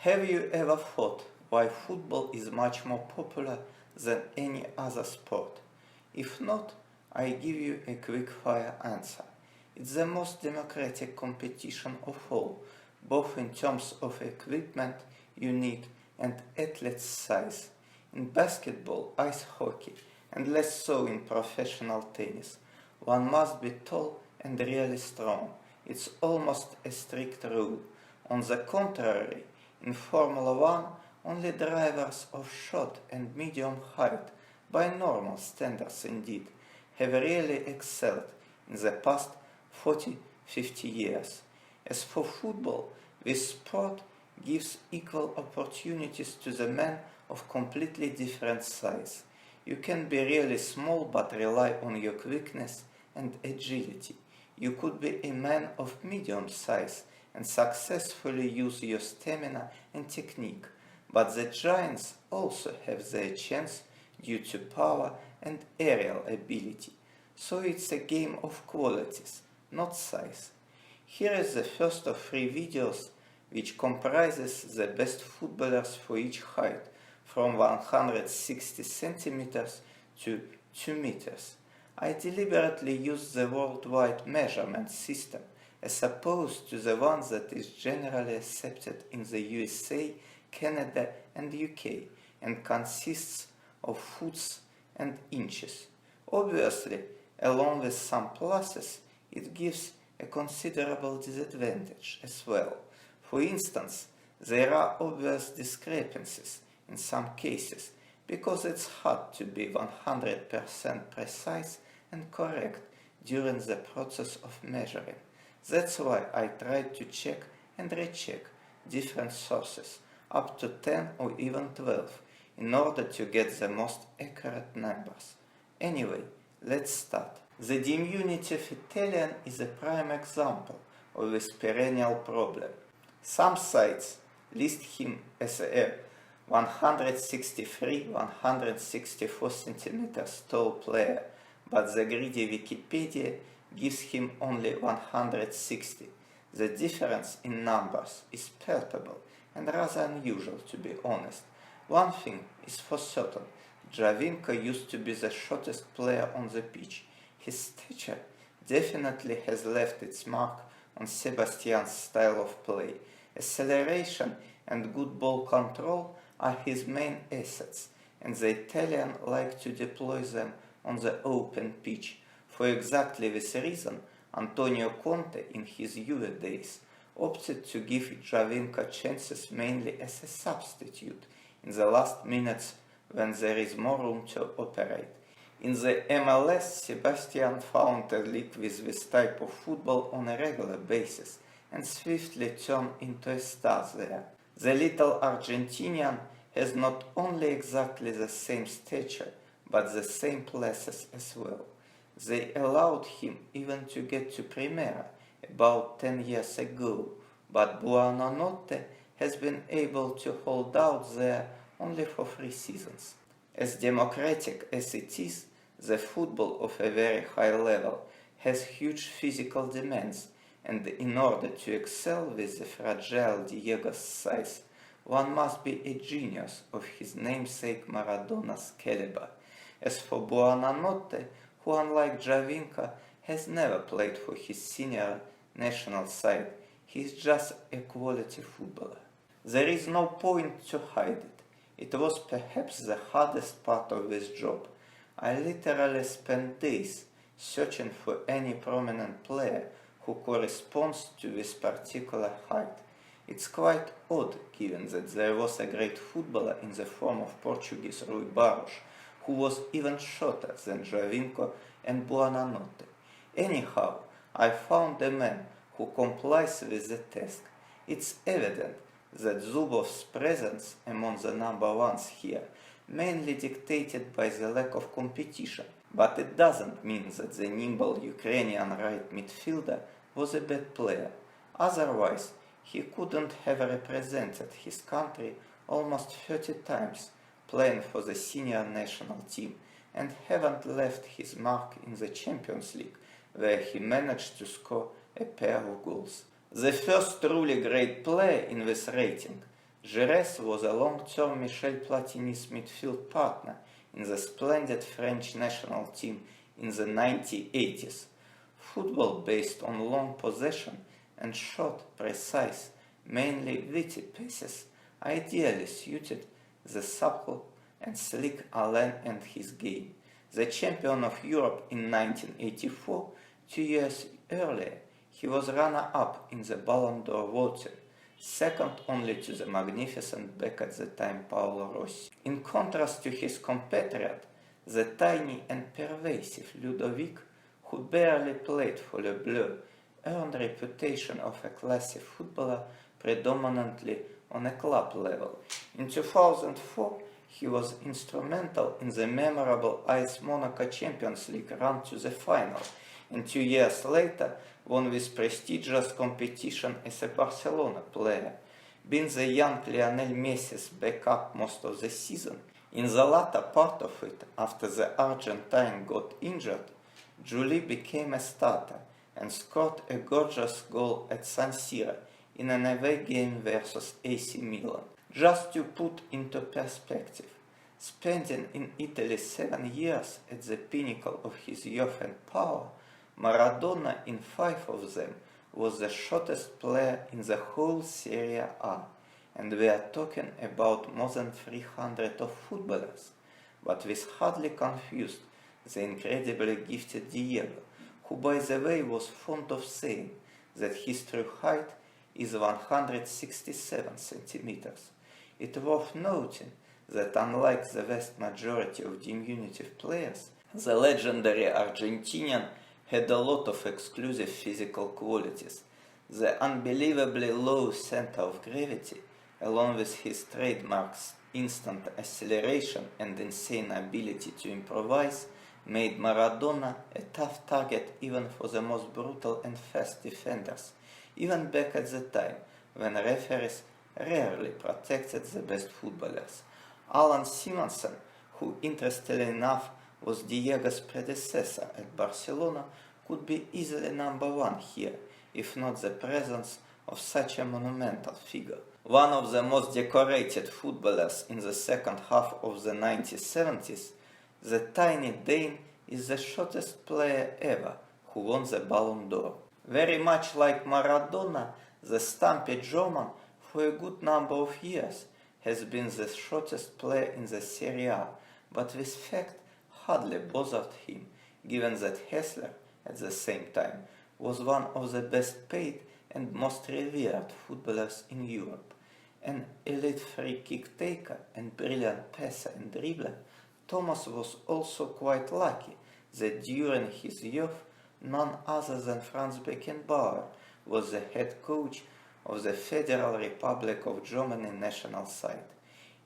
Have you ever thought why football is much more popular than any other sport? If not, I give you a quick-fire answer. It's the most democratic competition of all, both in terms of equipment you need and athlete's size. In basketball, ice hockey, and less so in professional tennis, one must be tall and really strong. It's almost a strict rule. On the contrary, in Formula One, only drivers of short and medium height, by normal standards indeed, have really excelled in the past 40-50 years. As for football, this sport gives equal opportunities to the men of completely different size. You can be really small but rely on your quickness and agility. You could be a man of medium size and successfully use your stamina and technique, but the giants also have their chance due to power and aerial ability. So it's a game of qualities, not size. Here is the first of 3 videos which comprises the best footballers for each height, from 160 centimeters to 2 meters. I deliberately use the worldwide measurement system as opposed to the one that is generally accepted in the USA, Canada and UK and consists of foots and inches. Obviously, along with some pluses, it gives a considerable disadvantage as well. For instance, there are obvious discrepancies in some cases because it's hard to be 100% precise and correct during the process of measuring. That's why I tried to check and recheck different sources, up to 10 or even 12, in order to get the most accurate numbers. Anyway, let's start. The diminutive Italian is a prime example of this perennial problem. Some sites list him as a 163-164 centimeters tall player, but the greedy Wikipedia gives him only 160. The difference in numbers is palpable and rather unusual, to be honest. One thing is for certain: Giovinco used to be the shortest player on the pitch. His stature definitely has left its mark on Sebastian's style of play. Acceleration and good ball control are his main assets, and the Italian like to deploy them on the open pitch. For exactly this reason, Antonio Conte in his Juve days opted to give Giovinco chances mainly as a substitute in the last minutes when there is more room to operate. In the MLS, Sebastian found a league with this type of football on a regular basis and swiftly turned into a star there. The little Argentinian has not only exactly the same stature, but the same places as well. They allowed him even to get to Primera about 10 years ago, but Buonanotte has been able to hold out there only for 3 seasons. As democratic as it is, the football of a very high level has huge physical demands, and in order to excel with the fragile Diego's size, one must be a genius of his namesake Maradona's caliber. As for Buonanotte, who unlike Giovinco has never played for his senior national side, he is just a quality footballer. There is no point to hide it. It was perhaps the hardest part of this job. I literally spent days searching for any prominent player who corresponds to this particular height. It's quite odd given that there was a great footballer in the form of Portuguese Rui Barros, who was even shorter than Giovinco and Buonanotte. Anyhow, I found a man who complies with the task. It's evident that Zubov's presence among the number ones here mainly dictated by the lack of competition, but it doesn't mean that the nimble Ukrainian right midfielder was a bad player. Otherwise, he couldn't have represented his country almost 30 times, playing for the senior national team, and haven't left his mark in the Champions League, where he managed to score a pair of goals. The first truly great player in this rating, Giresse was a long-term Michel Platini's midfield partner in the splendid French national team in the 1980s. Football based on long possession and short, precise, mainly witty passes ideally suited the supple and sleek Alain and his game. The champion of Europe in 1984, 2 years earlier, he was runner-up in the Ballon d'Or voting, second only to the magnificent back at the time Paolo Rossi. In contrast to his compatriot, the tiny and pervasive Ludovic, who barely played for Le Bleu, earned reputation of a classy footballer predominantly on a club level. In 2004, he was instrumental in the memorable AS Monaco Champions League run to the final, and 2 years later won this prestigious competition as a Barcelona player, being the young Lionel Messi's backup most of the season. In the latter part of it, after the Argentine got injured, Giuly became a starter and scored a gorgeous goal at San Siro in an away game versus AC Milan. Just to put into perspective, spending in Italy 7 years at the pinnacle of his youth and power, Maradona in 5 of them was the shortest player in the whole Serie A, and we are talking about more than 300 of footballers. But this hardly confused the incredibly gifted Diego, who by the way was fond of saying that his true height is 167 centimeters. It is worth noting that unlike the vast majority of diminutive players, the legendary Argentinian had a lot of exclusive physical qualities. The unbelievably low center of gravity, along with his trademarks instant acceleration and insane ability to improvise, made Maradona a tough target even for the most brutal and fast defenders, even back at the time when referees rarely protected the best footballers. Alan Simonsen, who interestingly enough was Diego's predecessor at Barcelona, could be easily number one here, if not the presence of such a monumental figure. One of the most decorated footballers in the second half of the 1970s, the tiny Dane is the shortest player ever who won the Ballon d'Or. Very much like Maradona, the stumpy German for a good number of years has been the shortest player in the Serie A, but this fact hardly bothered him, given that Hessler, at the same time, was one of the best paid and most revered footballers in Europe. An elite free kick taker and brilliant passer and dribbler, Thomas was also quite lucky that during his youth none other than Franz Beckenbauer was the head coach of the Federal Republic of Germany national side.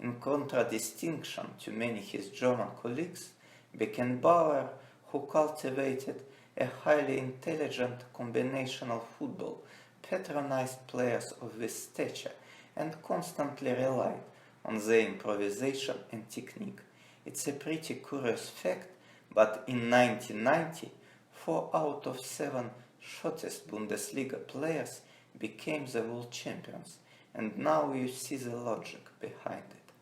In contradistinction to many his German colleagues, Beckenbauer, who cultivated a highly intelligent combinational football, patronized players of this stature and constantly relied on their improvisation and technique. It's a pretty curious fact, but in 1990, 4 out of 7 shortest Bundesliga players became the world champions, and now you see the logic behind it.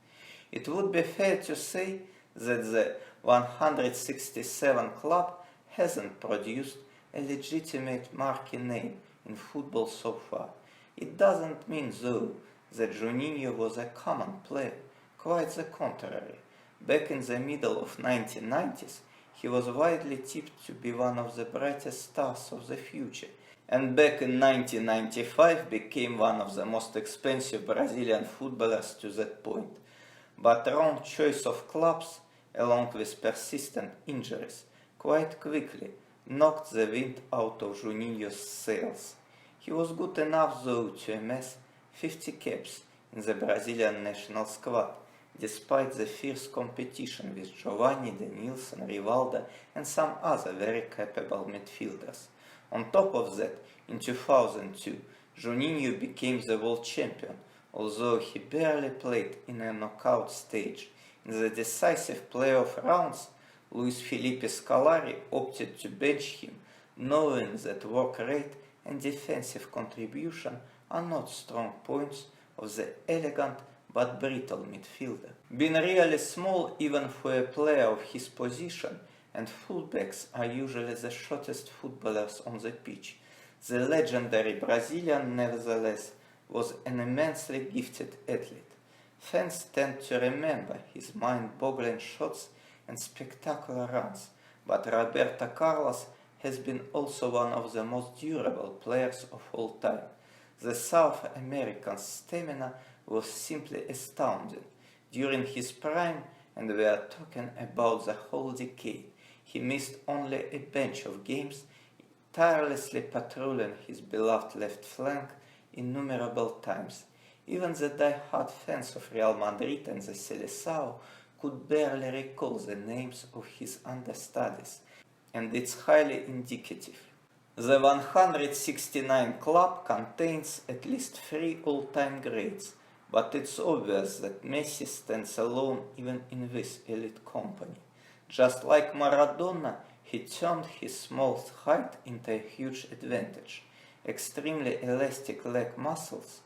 It would be fair to say that the 167 club hasn't produced a legitimate marquee name in football so far. It doesn't mean, though, that Juninho was a common player, quite the contrary. Back in the middle of 1990s, he was widely tipped to be one of the brightest stars of the future, and back in 1995 became one of the most expensive Brazilian footballers to that point. But wrong choice of clubs, along with persistent injuries, quite quickly knocked the wind out of Juninho's sails. He was good enough though to amass 50 caps in the Brazilian national squad, despite the fierce competition with Giovanni, Denilson, Rivaldo and some other very capable midfielders. On top of that, in 2002, Juninho became the world champion, although he barely played in a knockout stage. In the decisive playoff rounds, Luis Felipe Scolari opted to bench him, knowing that work rate and defensive contribution are not strong points of the elegant but brittle midfielder. Being really small even for a player of his position, and fullbacks are usually the shortest footballers on the pitch, the legendary Brazilian nevertheless was an immensely gifted athlete. Fans tend to remember his mind-boggling shots and spectacular runs, but Roberto Carlos has been also one of the most durable players of all time. The South American's stamina was simply astounding. During his prime, and we are talking about the whole decade, he missed only a bunch of games, tirelessly patrolling his beloved left flank innumerable times. Even the die-hard fans of Real Madrid and the Seleção could barely recall the names of his understudies, and it's highly indicative. The 169 club contains at least 3 all-time greats, but it's obvious that Messi stands alone even in this elite company. Just like Maradona, he turned his small height into a huge advantage. Extremely elastic leg muscles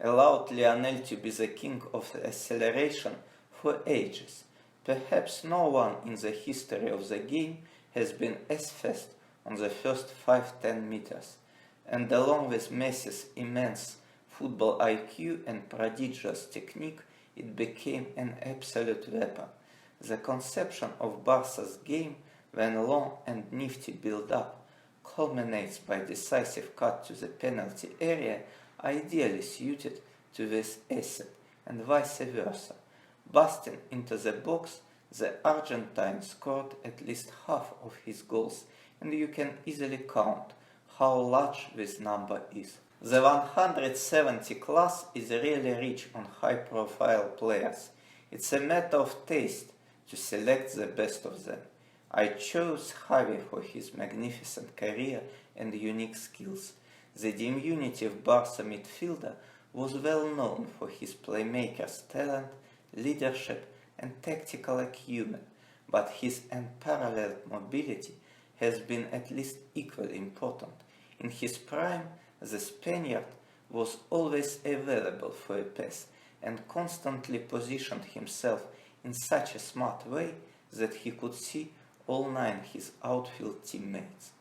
allowed Lionel to be the king of the acceleration for ages. Perhaps no one in the history of the game has been as fast on the first 5-10 meters, and along with Messi's immense football IQ and prodigious technique, it became an absolute weapon. The conception of Barca's game, when long and nifty build-up, culminates by decisive cut to the penalty area, ideally suited to this asset, and vice versa. Busting into the box, the Argentine scored at least half of his goals, and you can easily count how large this number is. The 170 class is really rich on high-profile players. It's a matter of taste to select the best of them. I chose Javi for his magnificent career and unique skills. The diminutive Barca midfielder was well known for his playmaker's talent, leadership and tactical acumen, but his unparalleled mobility has been at least equally important. In his prime, the Spaniard was always available for a pass and constantly positioned himself in such a smart way that he could see all 9 his outfield teammates.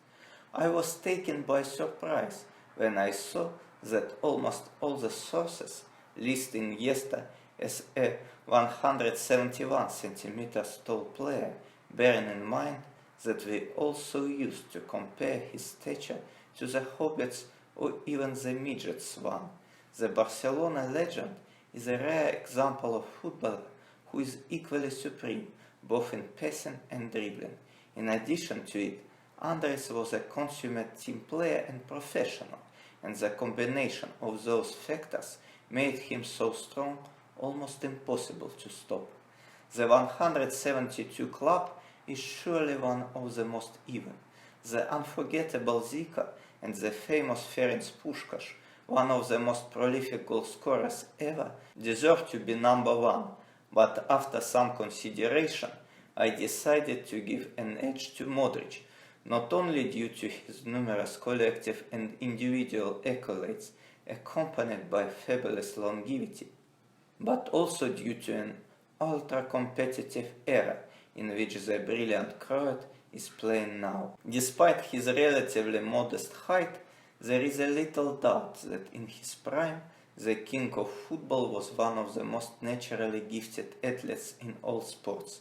I was taken by surprise when I saw that almost all the sources list Iniesta as a 171 centimeters tall player, bearing in mind that we also used to compare his stature to the hobbits or even the midgets one. The Barcelona legend is a rare example of footballer who is equally supreme, both in passing and dribbling. In addition to it, Andres was a consummate team player and professional, and the combination of those factors made him so strong, almost impossible to stop. The 172 club is surely one of the most even. The unforgettable Zico and the famous Ferenc Puskás, one of the most prolific goal scorers ever, deserve to be number 1, but after some consideration, I decided to give an edge to Modric, not only due to his numerous collective and individual accolades accompanied by fabulous longevity, but also due to an ultra-competitive era in which the brilliant Croat is playing now. Despite his relatively modest height, there is a little doubt that in his prime, the king of football was one of the most naturally gifted athletes in all sports.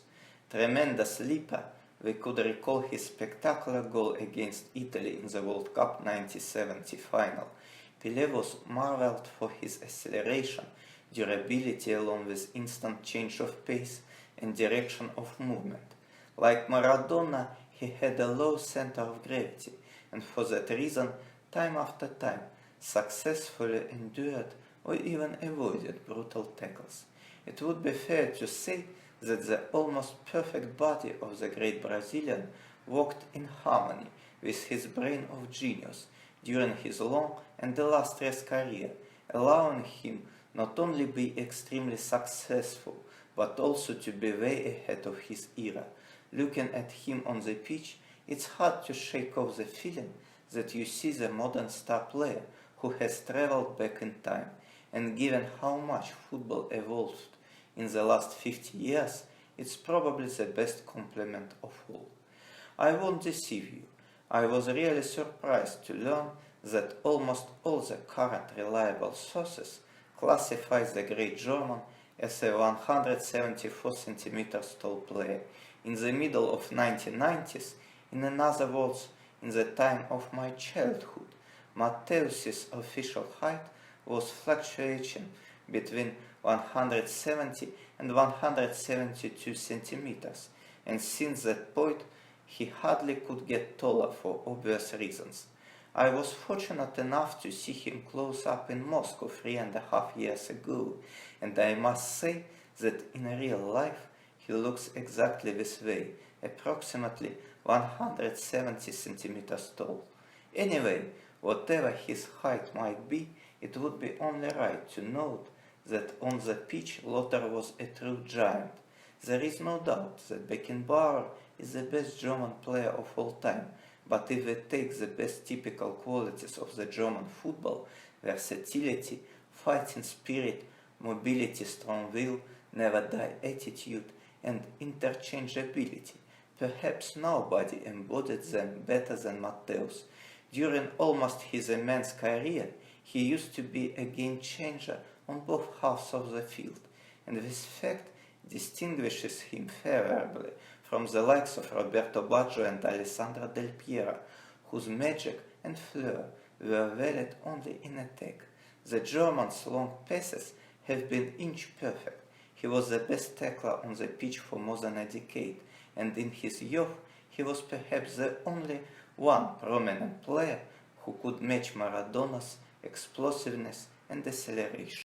Tremendous leaper, we could recall his spectacular goal against Italy in the World Cup 1970 final. Pelé was marveled for his acceleration, durability along with instant change of pace and direction of movement. Like Maradona, he had a low center of gravity, and for that reason, time after time, successfully endured or even avoided brutal tackles. It would be fair to say that the almost perfect body of the great Brazilian worked in harmony with his brain of genius during his long and illustrious career, allowing him not only be extremely successful, but also to be way ahead of his era. Looking at him on the pitch, it's hard to shake off the feeling that you see the modern star player who has traveled back in time, and given how much football evolved in the last 50 years, it's probably the best compliment of all. I won't deceive you, I was really surprised to learn that almost all the current reliable sources classify the great German as a 174 cm tall player in the middle of 1990s, in other words, in the time of my childhood. Matthäus's official height was fluctuating between 170 and 172 centimeters, and since that point he hardly could get taller for obvious reasons. I was fortunate enough to see him close up in Moscow 3.5 years ago, and I must say that in real life he looks exactly this way, approximately 170 centimeters tall. Anyway, whatever his height might be, it would be only right to note that on the pitch Lothar was a true giant. There is no doubt that Beckenbauer is the best German player of all time, but if we take the best typical qualities of the German football, versatility, fighting spirit, mobility, strong will, never die attitude, and interchangeability, perhaps nobody embodied them better than Matthäus. During almost his immense career, he used to be a game changer on both halves of the field, and this fact distinguishes him favorably from the likes of Roberto Baggio and Alessandro Del Piero, whose magic and flair were valid only in attack. The German's long passes have been inch perfect. He was the best tackler on the pitch for more than a decade, and in his youth he was perhaps the only one prominent player who could match Maradona's explosiveness and acceleration.